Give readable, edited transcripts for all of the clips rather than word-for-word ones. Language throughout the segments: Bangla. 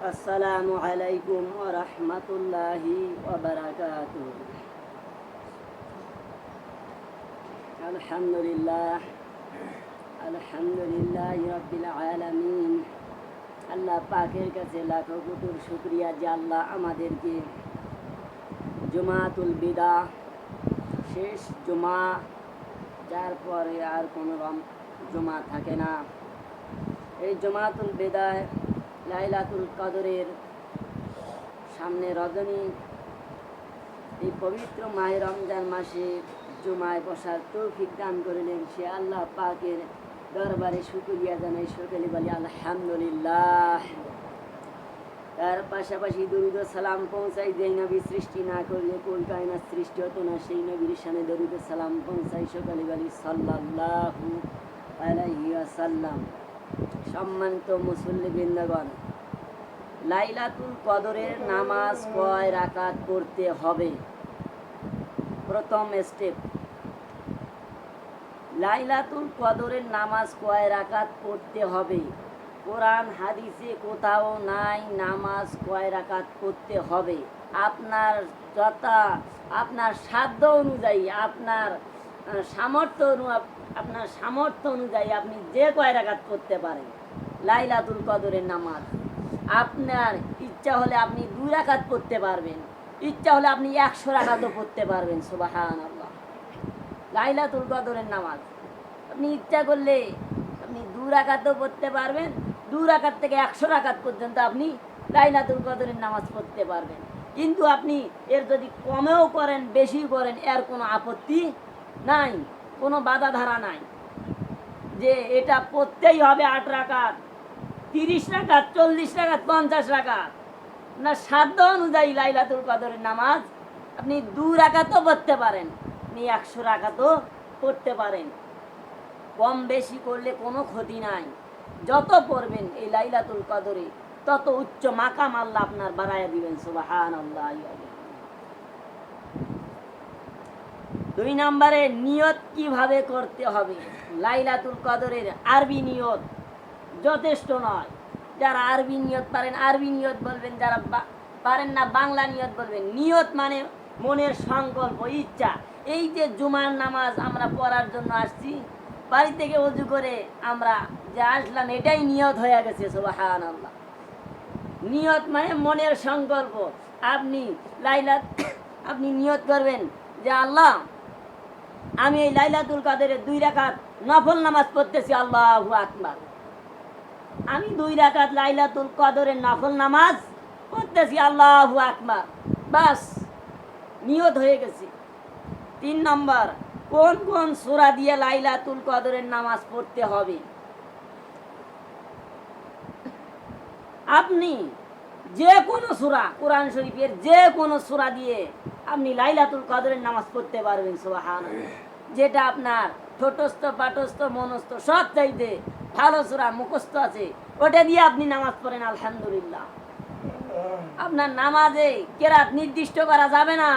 আসসালামু আলাইকুম ওয়া রাহমাতুল্লাহি ওয়া বারাকাতুহু। আলহামদুলিল্লাহি রাব্বিল আলামিন। আল্লাহ পাকের কাছে লাখো কোটি শুকরিয়া যে আল্লাহ আমাদেরকে জুমাতুল বিদা শেষ জুমা, যার পরে আর কোনো জুমা থাকে না, এই জুমাতুল বিদায় লাইলাতুল কদরের সামনে রজনী, এই পবিত্র মাহে রমজান মাসে জুমায় বসার তৌফিক দান করলেন। সে আল্লাহ পাকের দরবারে শুকরিয়া জানাই, সকলে বলি আলহামদুলিল্লাহ। তার পাশাপাশি দরুদ ও সালাম পৌঁছাই, যেই নবী সৃষ্টি না করলে কোন কায়নাত সৃষ্টি হতো না, সেই নবীর শানে দরুদ ও সালাম পৌঁছাই, সকলে বলি সাল্লাল্লাহু আলাইহি ওয়াসাল্লাম। সম্মানিত মুসল্লিবৃন্দগণ, লাইলাতুল কদরের নামাজ কয় রাকাত পড়তে হবে? প্রথম স্টেপ, লাইলাতুল কদরের নামাজ কয় রাকাত পড়তে হবে? কোরআন হাদিসে কোথাও নাই নামাজ কয় রাকাত পড়তে হবে। আপনার সাধ্য অনুযায়ী, আপনার সামর্থ্য অনুযায়ী আপনি যে কয় রাকাত পড়তে পারেন লাইলাতুল কদরের নামাজ। আপনার ইচ্ছা হলে আপনি 2 রাকাত পড়তে পারবেন, ইচ্ছা হলে আপনি 100 রাকাতও পড়তে পারবেন। সুবহানাল্লাহ। লাইলাতুল কদরের নামাজ আপনি ইচ্ছা করলে আপনি 2 রাকাতও পড়তে পারবেন, 2 রাকাত থেকে 100 রাকাত পর্যন্ত আপনি লাইলাতুল কদরের নামাজ পড়তে পারবেন। কিন্তু আপনি এর যদি কমেও করেন, বেশি করেন, এর কোনো আপত্তি নাই, কোনো বাধা ধারা নাই যে এটা পড়তেই হবে 8 রাকাত, 30 রাকাত, 40 রাকাত, 50 রাকাত। না, সাধ্য অনুযায়ী লাইলাতুল কদরের নামাজ আপনি 2 রাকাতও পড়তে পারেন, আপনি 100 রাকাতও পড়তে পারেন। কম বেশি করলে কোনো ক্ষতি নাই। যত পড়বেন এই লাইলাতুল কদরে তত উচ্চ মাকাম আল্লাহ আপনার বাড়াইয়া দিবেন। সুবহানাল্লাহ। 2 নম্বরে, নিয়ত কিভাবে করতে হবে? লাইলাতুল কদরের আরবি নিয়ত যথেষ্ট নয়। যারা আরবি নিয়ত পারেন আরবি নিয়ত বলবেন, যারা পারেন না বাংলা নিয়ত বলবেন। নিয়ত মানে মনের সংকল্প, ইচ্ছা। এই যে জুমার নামাজ আমরা পড়ার জন্য আসছি, বাড়ি থেকে ওযু করে আমরা যে আসলাম, এটাই নিয়ত হয়ে গেছে। সুবহানাল্লাহ। নিয়ত মানে মনের সংকল্প। আপনি নিয়ত করবেন যে আল্লাহ, আমি এই লাইলাতুল কদরে 2 রাকাত নফল নামাজ পড়তেছি, আল্লাহু আকবার। আমি 2 রাকাত লাইলাতুল কদরের নফল নামাজ পড়তেছি, আল্লাহু আকবার। বাস, নিয়ত হয়ে গেছে। 3 নম্বর, কোন কোন সূরা দিয়ে লাইলাতুল কদরের নামাজ পড়তে হবে? আপনি যে কোনো সূরা, কোরআন শরীফের যে কোনো সূরা দিয়ে আপনি লাইলাতুল কদরের নামাজ পড়তে পারবেন। সুবহানাল্লাহ। যেটা আপনার ঠোঁটস্থ, পাঠস্থ, মনস্থ সব চাইতে ভালো সূরা মুখস্থ আছে, ওটা দিয়ে আপনি নামাজ পড়েন, আলহামদুলিল্লাহ। আপনার নামাজে কেরাত নির্দিষ্ট করা যাবে না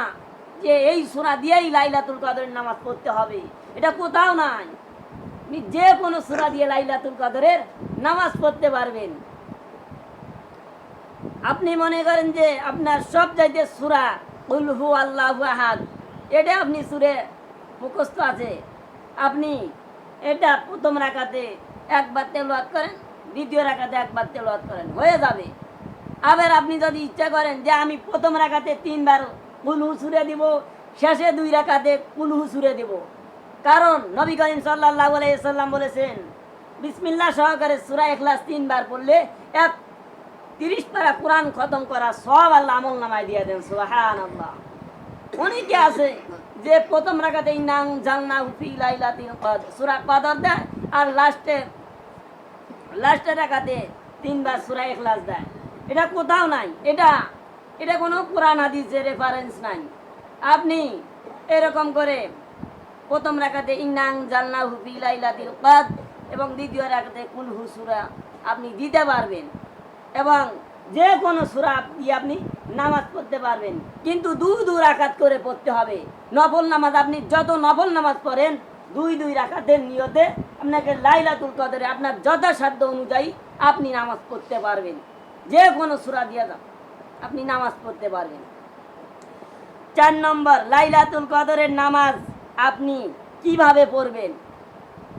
যে এই সূরা দিয়েই লাইলাতুল কদরের নামাজ পড়তে হবে, এটা কোথাও নাই। আপনি যে কোনো সূরা দিয়ে লাইলাতুল কদরের নামাজ পড়তে পারবেন। আপনি মনে করেন যে আপনার সব চাইতে সূরা কুল হু আল্লাহু আহাদ, এটা আপনি সূরে মুখস্থ আছে, আপনি এটা প্রথম রাকাতে একবার তেলাওয়াত করেন, দ্বিতীয় রাকাতে একবার তেলাওয়াত করেন, হয়ে যাবে। আবার আপনি যদি ইচ্ছা করেন যে আমি প্রথম রাকাতে 3 বার কুল হু সূরা দিব, শেষে 2 রাকাতে কুল হু সূরা দেব, কারণ নবী করিম সাল্লাল্লাহু আলাইহি সাল্লাম বলেছেন বিসমিল্লাহ সহকারে সূরা ইখলাস 3 বার পড়লে 30 পারা কোরআন খতম করা সব আল্লাহ আমল নামায় দিয়ে দেন। সুবহানাল্লাহ। অনেকে আছে যে প্রথম রাকাতে ইন্না আনজালনাহু ফি লাইলাতিল কদর সূরা কদর দেয়, আর লাস্টের রাকাতে 3 বার সূরা ইখলাস দেয়। এটা কোথাও নাই, এটা কোনো কোরআন হাদিসের রেফারেন্স নাই। আপনি এরকম করে প্রথম রাকাতে ইন্না আনজালনাহু ফি লাইলাতিল কদর এবং দ্বিতীয় রাকাতে কুল হু সূরা আপনি দিতে পারবেন, এবং যে কোনো সূরা দিয়ে আপনি নামাজ পড়তে পারবেন। কিন্তু 2 রাকাত করে পড়তে হবে। নফল নামাজ আপনি যত নফল নামাজ পড়েন 2 রাকাতের নিয়তে আপনাকে লাইলাতুল কদরে আপনার যথাসাধ্য অনুযায়ী আপনি নামাজ পড়তে পারবেন। যে কোনো সূরা দিয়ে দাও, আপনি নামাজ পড়তে পারবেন। 4 নম্বর, লাইলাতুল কদরের নামাজ আপনি কিভাবে পড়বেন।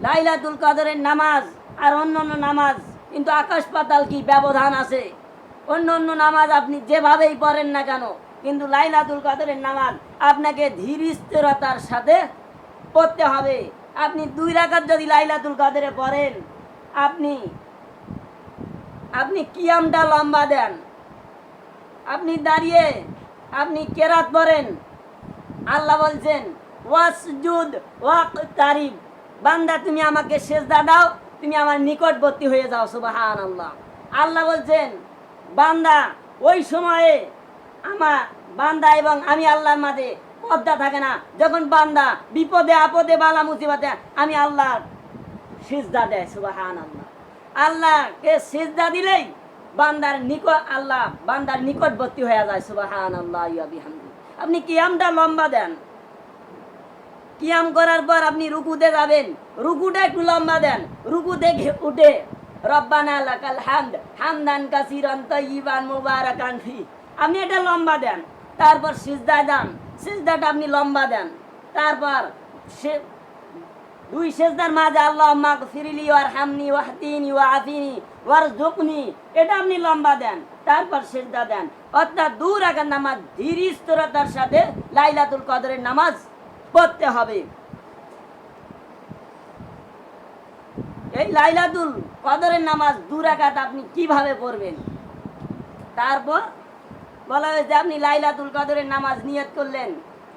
লাইলাতুল কদরের নামাজ আর অন্যান্য নামাজ কিন্তু আকাশ পাতাল কি ব্যবধান আছে। অন্য নামাজ আপনি যেভাবেই পড়েন না কেন, কিন্তু লাইলাতুল কদরের নামাজ আপনাকে ধীর স্থিরতার সাথে পড়তে হবে। আপনি 2 রাকাত যদি লাইলাতুল কদরে পড়েন, আপনি কিয়ামটা লম্বা দেন, আপনি দাঁড়িয়ে আপনি কেরাত পড়েন। আল্লাহ বলছেন ওয়াসজুদ ওয়াকতারিব, বান্দা তুমি আমাকে সেজদা দাও, তুমি আমার নিকটবর্তী হয়ে যাও। সুবহানাল্লাহ। আল্লাহ বলছেন বান্দা ওই সময়ে আমার বান্দা এবং আমি আল্লাহর মাঝে পর্দা থাকে না। যখন বান্দা বিপদে আপদে বালা মুসিবতে আমি আল্লাহর সিজদা দেয়। সুবহানাল্লাহ। আল্লাহকে সিজদা দিলেই আল্লাহ বান্দার নিকটবর্তী হয়ে যায়। সুবহানাল্লাহ ওয়া বিহামদি। আপনি কিয়ামটা লম্বা দেন, কিয়াম করার পর আপনি রুকুতে যাবেন, রুকুটা একটু লম্বা দেন। রুকু থেকে উঠে রব্বানা লাকাল হামদ হামদান কাসীরান তাইয়িবান মুবারাকান ফি, আপনি এটা লম্বা দেন। তারপর সিজদা দেন, সিজদাটা আপনি লম্বা দেন। তারপর সে 2 সিজদার মাঝে আল্লাহুম্মা গফিরলি ওয়ারহামনি ওয়াহদিনি ওয়াআফিনি ওয়ারযুকনি, এটা আপনি লম্বা দেন। তারপর সিজদা দেন। অর্থাৎ 2 রাকাত নামাজ ধীর স্থিরতার সাথে লাইলাতুল কদরের নামাজ পড়তে হবে। এই লাইলাতুল কদরের নামাজ 2 রাকাত আপনি কিভাবে পড়বেন। তারপর বলা হয়েছে আপনি লাইলাতুল কদরের নামাজ নিয়ত করলেন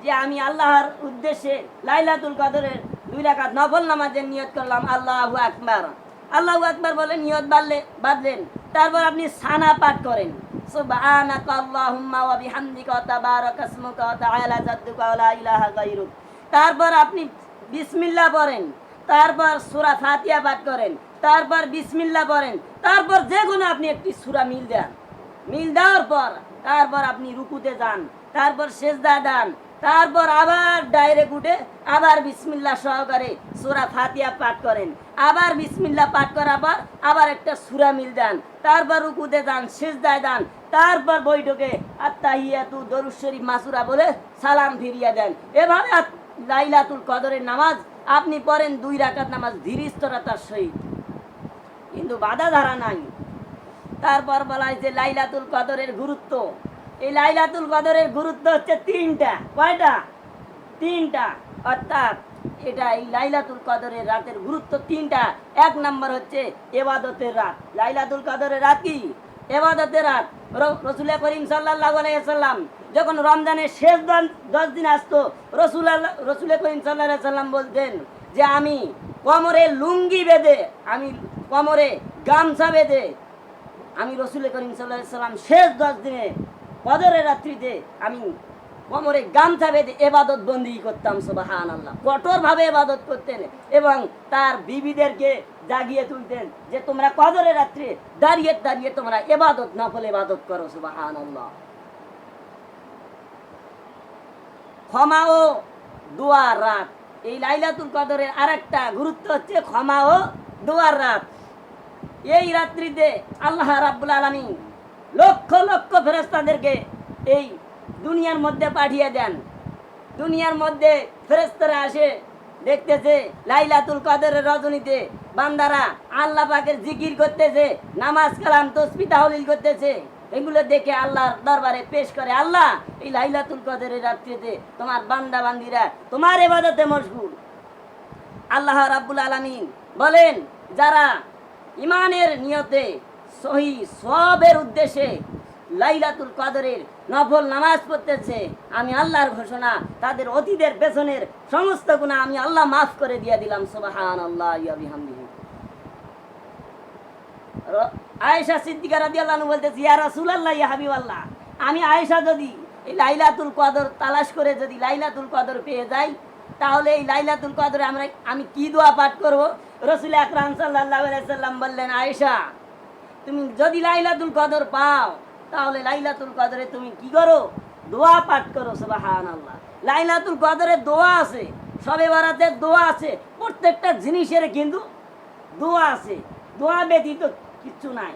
যে আমি আল্লাহর উদ্দেশ্যে লাইলাতুল কদরের 2 রাকাত নফল নামাজের নিয়ত করলাম। আল্লাহু আকবার, আল্লাহু আকবার বলে নিয়ত বাঁধলেন। তারপর আপনি সানা পাঠ করেন, সুবহানাকা আল্লাহুম্মা ওয়া বিহামদিকা ওয়া তাবারাকা ইসমুকা ওয়া তাআলা জাদ্দুকা ওয়া লা ইলাহা গায়রুক। তারপর আপনি বিসমিল্লাহ পড়েন, তারপর সূরা ফাতিহা পাঠ করেন, তারপর বিসমিল্লাহ পড়েন, তারপর যে কোনো আপনি একটি সূরা মিল দেন। মিল দেওয়ার পর তারপর আপনি রুকুতে যান, তারপর সেজদা দেন, তারপর আবার ডাইরেক্ট উঠে আবার বিসমিল্লাহ সহকারে সূরা ফাতিহা পাঠ করেন, আবার বিসমিল্লাহ পাঠ করার পর আবার একটা সূরা মিল দেন, তারপর রুকুতে যান, সেজদায় দেন, তারপর বৈঠকে আত্তাহিয়াতু দরুদ শরীফ মাসুরা বলে সালাম ফিরিয়ে দেন। এভাবে লাইলাতুল কদরের নামাজ আপনি পড়েন 2 রাকাত নামাজ ধীর স্থিরতার সহিত, কিন্তু বাধা ধারা নাই। তারপর বলা হয়েছে লাইলাতুল কদরের গুরুত্ব। এই লাইলাতুল কদরের গুরুত্ব হচ্ছে 3টা। কয়টা? 3টা। অর্থাৎ এটা এই লাইলাতুল কদরের রাতের গুরুত্ব 3টা। 1 নম্বর হচ্ছে ইবাদতের রাত। লাইলাতুল কদরের রাত কি? ইবাদতের রাত। রাসূল করিম সাল্লাল্লাহু আলাইহি ওয়াসাল্লাম যখন রমজানের শেষ 10 দিন আসতো, রাসূল করিম সাল্লাল্লাহু আলাইহি ওয়াসাল্লাম বলতেন যে আমি কোমরে লুঙ্গি বেঁধে, আমি কোমরে গামছা বেঁধে, আমি রাসূল করিম সাল্লাল্লাহু আলাইহি ওয়াসাল্লাম শেষ 10 দিনে কদরের রাত্রিতে আমি কোমরে গামছা বেঁধে ইবাদত বন্দি করতাম। সুবহানাল্লাহ। কঠোরভাবে ইবাদত করতেন এবং তার বিবিদেরকে জাগিয়ে তুলতেন যে তোমরা কদরের রাত্রে দাঁড়িয়ে দাঁড়িয়ে তোমরা ইবাদত নফল ইবাদত করো। সুবহানাল্লাহ। ক্ষমা ও দোয়ার রাত। এই লাইলাতুল কদরের আরেকটা গুরুত্ব হচ্ছে ক্ষমা ও দোয়ার রাত। এই রাত্রিতে আল্লাহ রাব্বুল আলামিন লক্ষ লক্ষ ফেরেশতাদেরকে এই দুনিয়ার মধ্যে পাঠিয়ে দেন। দুনিয়ার মধ্যে ফেরেশতারা আসে, দেখতেছে লাইলাতুল কদরের রজনীতে বান্দারা আল্লাহ পাকের জিকির করতেছে, নামাজ কালাম তাসবিহ তাহলিল করতেছে। এগুলো দেখে আল্লাহর দরবারে পেশ করে, আল্লাহ এই লাইলাতুল কদরের রাত্রিতে তোমার বান্দা বান্দিরা তোমার ইবাদতে মশগুল। আল্লাহ রাব্বুল আলামিন বলেন যারা ইমানের নিয়তে সহি সবের উদ্দেশ্যে লাইলাতুল কদরের নফল নামাজ পড়তেছে, আমি আল্লাহর ঘোষণা তাদের অতীতের পেছনের সমস্ত গুনাহ আমি আল্লাহ মাফ করে দিয়ে দিলাম। সুবহানাল্লাহ ওয়া বিহামদিহি। আয়েশা সিদ্দিকা রাদিয়াল্লাহু আনহা বলতেছে, ইয়া রাসূলুল্লাহ ইয়া হাবিবাল্লাহ, আমি আয়েশা যদি এই লাইলাতুল কদর তালাশ করে যদি লাইলাতুল কদর পেয়ে যাই, তাহলে এই লাইলাতুল কদরে আমি কি দোয়া পাঠ করব? রাসূল আকরাম সাল্লাল্লাহু আলাইহি সাল্লাম বললেন, আয়েশা তুমি যদি লাইলাতুল কদর পাও তাহলে লাইলাতুল কদরে তুমি কি করো? দোয়া পাঠ করো। সুবহানাল্লাহ। লাইলাতুল কদরে দোয়া আছে, শবে বরাতের দোয়া আছে, প্রত্যেকটা জিনিসের কিন্তু দোয়া আছে, দোয়া ব্যতীত কিচ্ছু নাই।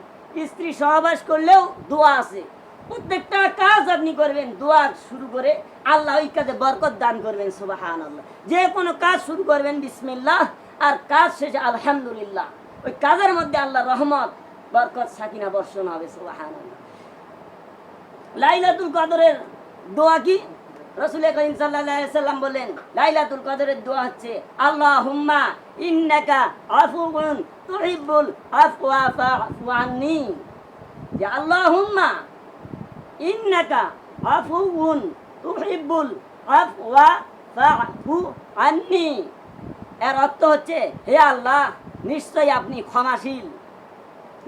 স্ত্রী সহবাস করলেও দোয়া আছে। প্রত্যেকটা কাজ আপনি করবেন দোয়া শুরু করে, আল্লাহ ওই কাজে বরকত দান করবেন সুবহানাল্লাহ। যে কোনো কাজ শুরু করবেন বিসমিল্লাহ, আর কাজ শেষে আলহামদুলিল্লাহ। ওই কাজের মধ্যে আল্লাহ রহমত, বরকত, সাকিনা বর্ষণ হবে সুবহানাল্লাহ। লাইলাতুল কদরের দোয়া কি? রাসূল করিম সাল্লাল্লাহু আলাইহি সাল্লাম বলেন, লাইলাতুল কদরের দোয়া হচ্ছে আল্লাহুম্মা ইন্নাকা আফুউন তুহিব্বুল আফওয়া ফা'ফু আন্নী। যে আল্লাহুম্মা ইন্নাকা আফুউন তুহিব্বুল আফওয়া ফা'ফু আন্নী। এর অর্থ হচ্ছে, হে আল্লাহ, নিশ্চয়ই আপনি ক্ষমাশীল,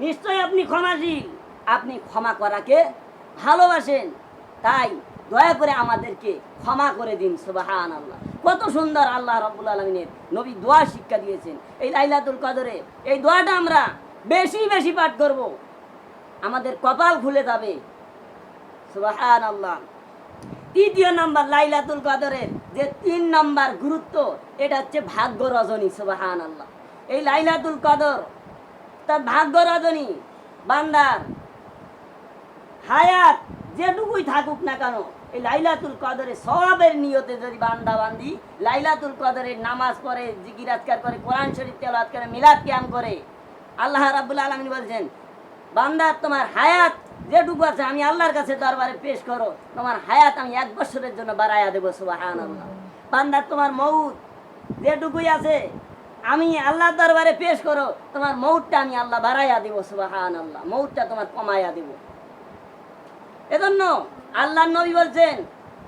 নিশ্চয়ই আপনি ক্ষমাশীল, আপনি ক্ষমা করাকে ভালোবাসেন, তাই দয়া করে আমাদেরকে ক্ষমা করে দিন সুবহানাল্লাহ। কত সুন্দর আল্লাহ রাব্বুল আলামিনের নবী দোয়া শিক্ষা দিয়েছেন। এই লাইলাতুল কদরে এই দোয়াটা আমরা বেশি বেশি পাঠ করব, আমাদের কপাল খুলে যাবে সুবহানাল্লাহ। তৃতীয় নম্বর লাইলাতুল কদরের যে 3 নম্বর গুরুত্ব, এটা হচ্ছে ভাগ্য রজনী সুবহানাল্লাহ। এই লাইলাতুল কদর তার ভাগ্য রজনী, বান্দার হায়াত যেটুকুই থাকুক না কেন, এই লাইলাতুল কদরে সওয়াবের নিয়তে যদি বান্দা বান্দি লাইলাতুল কদরের নামাজ পড়ে, জিকির আজকার করে, কোরআন শরীফ তেলাওয়াত করে, মিলাদ কিয়াম করে, আল্লাহ রাব্বুল আলামিন বলছেন, বান্দা তোমার হায়াত যেটুকু আছে আমি আল্লাহর কাছে দরবারে পেশ করো, তোমার হায়াত আমি 1 বছরের জন্য বাড়াইয়া দেবো সুবহানাল্লাহ। বান্দা তোমার মউত যেটুকুই আছে আমি আল্লাহর দরবারে পেশ করো, তোমার মউতটা আমি আল্লাহ বাড়াইয়া দেবো সুবহানাল্লাহ, মউতটা তোমার কমাইয়া দেবো। এজন্য আল্লাহর নবী বলছেন,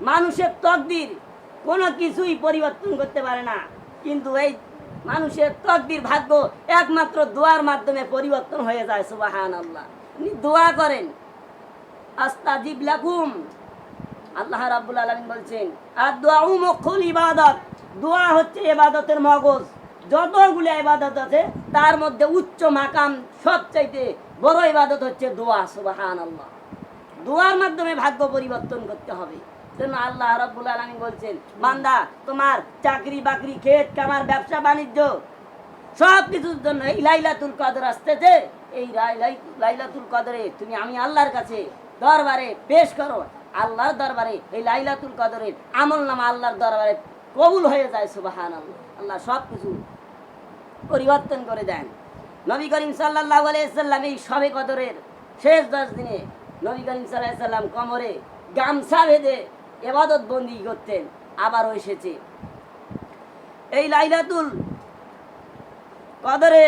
মানুষের তকদির কোনো কিছুই পরিবর্তন করতে পারে না, কিন্তু এই মানুষের তকদির, ভাগ্য একমাত্র দোয়ার মাধ্যমে পরিবর্তন হয়ে যায় সুবহানাল্লাহ। আপনি দোয়া করেন, আস্তাজিব লাকুম। আল্লাহ রাব্বুল আলামিন বলছেন, আদ-দুআউ মুখুল ইবাদত। দোয়া হচ্ছে ইবাদতের মগজ। যতগুলো ইবাদত আছে তার মধ্যে উচ্চ মাকাম, সবচাইতে বড় ইবাদত হচ্ছে দোয়া সুবহানাল্লাহ। দোয়ার মাধ্যমে ভাগ্য পরিবর্তন করতে হবে। জন্য আল্লাহ রাব্বুল আলামিন বলছেন, বান্দা তোমার চাকরি বাকরি, ক্ষেত কামার, ব্যবসা বাণিজ্য সব কিছুর জন্য এই লাইলাতুল কদর আসতেছে। এই লাইলাতুল কদরে তুমি আমি আল্লাহর কাছে দরবারে পেশ করো, আল্লাহর দরবারে এই লাইলাতুল কদরের আমলনামা আল্লাহর দরবারে কবুল হয়ে যায় সুবহানাল্লাহ। আল্লাহ সব কিছু পরিবর্তন করে দেন। নবী করিম সাল্লাল্লাহু আলাইহি সাল্লাম এই শবে কদরের শেষ 10 দিনে নবী করিম সাল্লাল্লাহু আলাইহি সাল্লাম কোমরে গামছা বেঁধে ইবাদত বন্দি করতেন। আবারও এসেছে এই লাইলাতুল কদরে,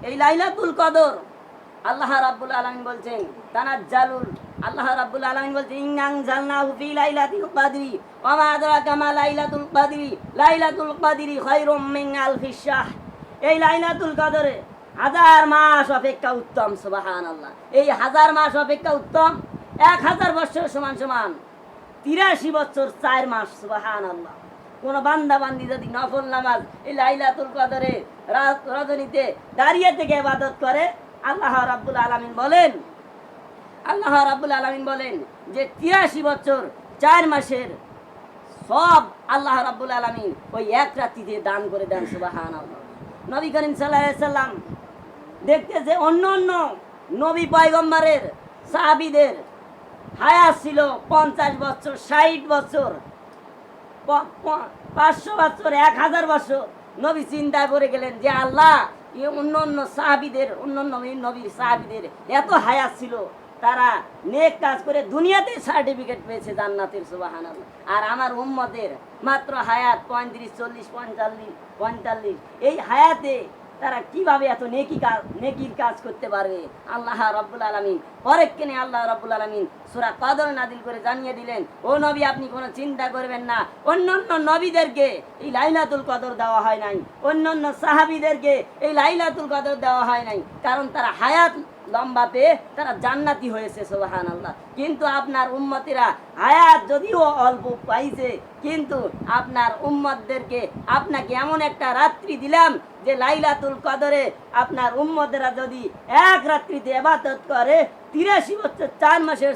এই লাইলাতুল কদর আল্লাহ রাব্বুল আলামিন বলছেন, তানাজ্জালুল, আল্লাহ রাব্বুল আলামিন বলছেন, ইন্না আনজালনাহু ফি লাইলাতিল কদরি ওয়া মা আদরাকা মা লাইলাতুল কদরি লাইলাতুল কদরি খায়রুম মিন আলফিশ শাহর। এই লাইলাতুল কদরে 1000 মাস অপেক্ষা উত্তম সুবহানাল্লাহ। এই 1000 মাস অপেক্ষা উত্তম, 1000 বছর সমান সমান 83 বছর 4 মাস সুবহানাল্লাহ। কোন বান্দা বান্দি যদি নফল নামাজ এই লাইলাতুল কদরে রজনীতে দাঁড়িয়ে থেকে ইবাদত করে, আল্লাহ রাব্বুল আলামিন বলেন, আল্লাহ রাব্বুল আলামিন বলেন যে 83 বছর 4 মাসের সব আল্লাহ রাব্বুল আলামিন ওই এক রাত্রিতে দান করে দেন সুবহানাল্লাহ। নবী করিম সাল্লাল্লাহু আলাইহি সাল্লাম দেখতে যে অন্য অন্য নবী পয়গম্বরের সাহাবীদের হায়াত ছিল 50 বছর, 60 বছর, 500 বছর, 1000 বছর। নবী চিন্তায় পড়ে গেলেন যে আল্লাহ, অন্য অন্য সাহাবীদের, অন্য নবীর সাহাবীদের এত হায়াত ছিল, তারা নেক কাজ করে দুনিয়াতে সার্টিফিকেট পেয়েছে জান্নাতের সুবহানাল্লাহ, আর আমার উম্মতের মাত্র হায়াত 35, 40, 45। এই হায়াতে তারা কিভাবে এত নেকির কাজ করতে পারবে? আল্লাহ রাব্বুল আলামিন পরেক্ষণে আল্লাহ রাব্বুল আলামিন সূরা কদর নাযিল করে জানিয়ে দিলেন, ও নবী আপনি কোনো চিন্তা করবেন না, অন্যান্য নবীদেরকে এই লাইলাতুল কদর দেওয়া হয় নাই, অন্যান্য সাহাবীদেরকে এই লাইলাতুল কদর দেওয়া হয় নাই, কারণ তারা হায়াত লম্বা পেয়ে তারা জান্নাতি হয়েছে সুবহানাল্লাহ। কিন্তু আপনার উম্মতিরা হায়াত যদিও অল্প পাইছে, কিন্তু আপনার উম্মতদেরকে আপনাকে এমন একটা রাত্রি দিলাম যে লাইলাতুল কদরে আপনার উম্মতেরা যদি এক রাত্রিতে ইবাদত করে 83 বছর 4 মাসের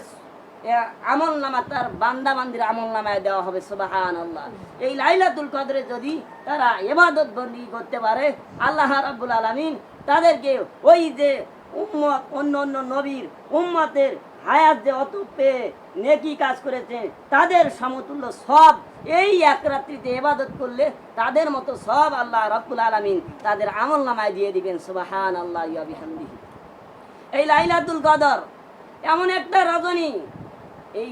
আমল নামা তার বান্দা বান্দির আমল নামায় দেওয়া হবে সুবহানাল্লাহ। এই লাইলাতুল কদরে যদি তারা ইবাদত বন্দেগী করতে পারে, আল্লাহ রাব্বুল আলামিন তাদেরকে ওই যে উম্মত অন্য অন্য নবীর উম্মতের হায়াত যে অত পেয়ে নেকি কাজ করেছে তাদের সমতুল্য সব এই এক রাত্রিতে ইবাদত করলে তাদের মতো সব আল্লাহ রাব্বুল আলামিন তাদের আমল নামায় দিয়ে দিবেন। সুবহানাল্লাহি ওয়া বিহামদিহি। এই লাইলাতুল কদর এমন একটা রজনী, এই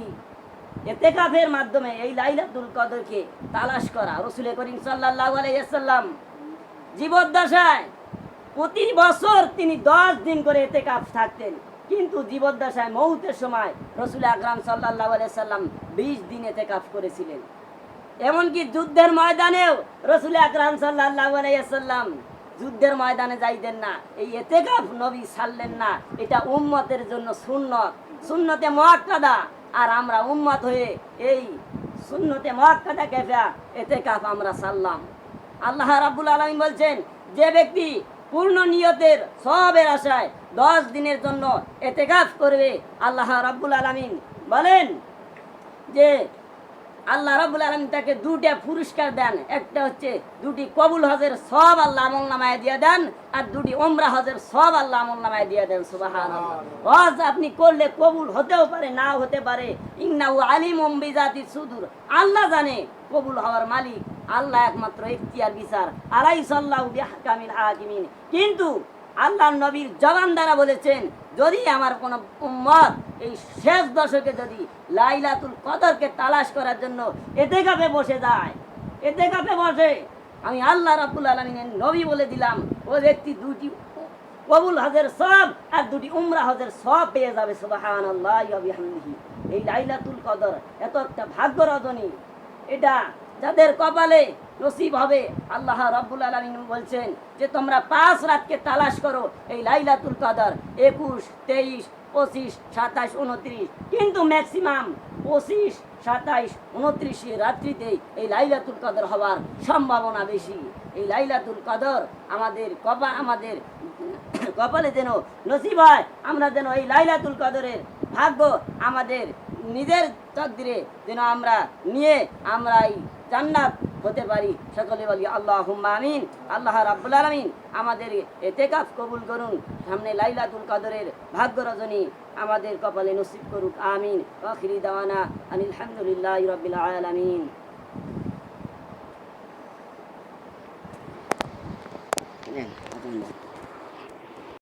ইতিকাফের মাধ্যমে এই লাইলাতুল কদরকে তালাশ করা। রাসূল করিম সাল্লাল্লাহু আলাইহি ওয়াসাল্লাম জীবদ্দশায় প্রতি বছর তিনি 10 দিন করে ইতিকাফ থাকতেন, কিন্তু জীবদ্দশায় মৌতের সময় রাসূল আকরাম সাল্লাল্লাহু আলাইহি ওয়াসাল্লাম 20 দিন ইতিকাফ করেছিলেন। এমনকি যুদ্ধের ময়দানেও রাসূল আকরাম সাল্লাল্লাহু আলাইহি ওয়াসাল্লাম যুদ্ধের ময়দানে যাইতেন না, এই ইতিকাফ নবী ছাড়লেন না। এটা উম্মতের জন্য সুন্নত, সুন্নতে মুআক্কাদা। আর আমরা উম্মত হয়ে এই সুন্নতে মুআক্কাদা কেফা ইতিকাফ আমরা ছাড়লাম। আল্লাহ রাব্বুল আলামিন বলছেন, যে ব্যক্তি পূর্ণ নিয়তের সওয়াবের আশায় 10 দিনের জন্য ইতিকাফ করবে, আল্লাহ রাব্বুল আলামিন বলেন যে আল্লাহ রাব্বুল আলামিন তাকে দুটো পুরস্কার দেন। একটা হচ্ছে 2টি কবুল হজের সওয়াব আল্লাহ আমলনামায় দিয়ে দেন, আর 2টি উমরা হজের সওয়াব আল্লাহ আমলনামায় দিয়ে দেন। সুবহানাল্লাহ। হজ আপনি করলে কবুল হতেও পারে, নাও হতে পারে। ইন্নাহু আলিমুম বিজাতিস সুদূর। আল্লাহ জানে কবুল হওয়ার মালিক, আল্লাহ একমাত্র ইখতিয়ার বিচার। আলাইসাল্লাহু বিহকামিল হাকিমিন। কিন্তু আল্লাহর নবীর জবান দ্বারা বলেছেন, যদি আমার কোন উম্মত এই শেষ দশকে যদি লাইলাতুল কদরকে তালাশ করার জন্য ইতিকাফে বসে যায়, ইতিকাফে বসে, আমি আল্লাহ রাব্বুল আলামিনের নবী বলে দিলাম, ওই ব্যক্তি 2টি কবুল হজের সওয়াব আর 2টি উমরা হজের সওয়াব পেয়ে যাবে। সুবহানাল্লাহি ওয়া বিহামদিহি। এই লাইলাতুল কদর এত একটা ভাগ্য রজনী, এটা যাদের কপালে নসিব হবে, আল্লাহ রাব্বুল আলামিন বলছেন যে তোমরা 5 রাতকে তালাশ করো এই লাইলাতুল কদর, 21, 23, 25, 27, 29, কিন্তু ম্যাক্সিমাম 25, 27, 29 রাত্রিতে এই লাইলাতুল কদর হওয়ার সম্ভাবনা বেশি। এই লাইলাতুল কদর আমাদের কপালে যেন নসিব হয়, আমরা যেন এই লাইলাতুল কদরের ভাগ্য আমাদের নিজের তকদিরে যেন আমরা নিয়ে আমরা এই জান্নাত হতে পারি। সকলে বলি আল্লাহুম্মা আমিন। আল্লাহ রাব্বুল আলামিন আমাদের ইতিকাফ কবুল করুন, সামনে লাইলাতুল কদরের ভাগ্য রজনী আমাদের কপালে নসিব করুক। আমিন। আখিরি দাওয়ানা আনিল হামদুলিল্লাহি রাব্বিল আলামিন।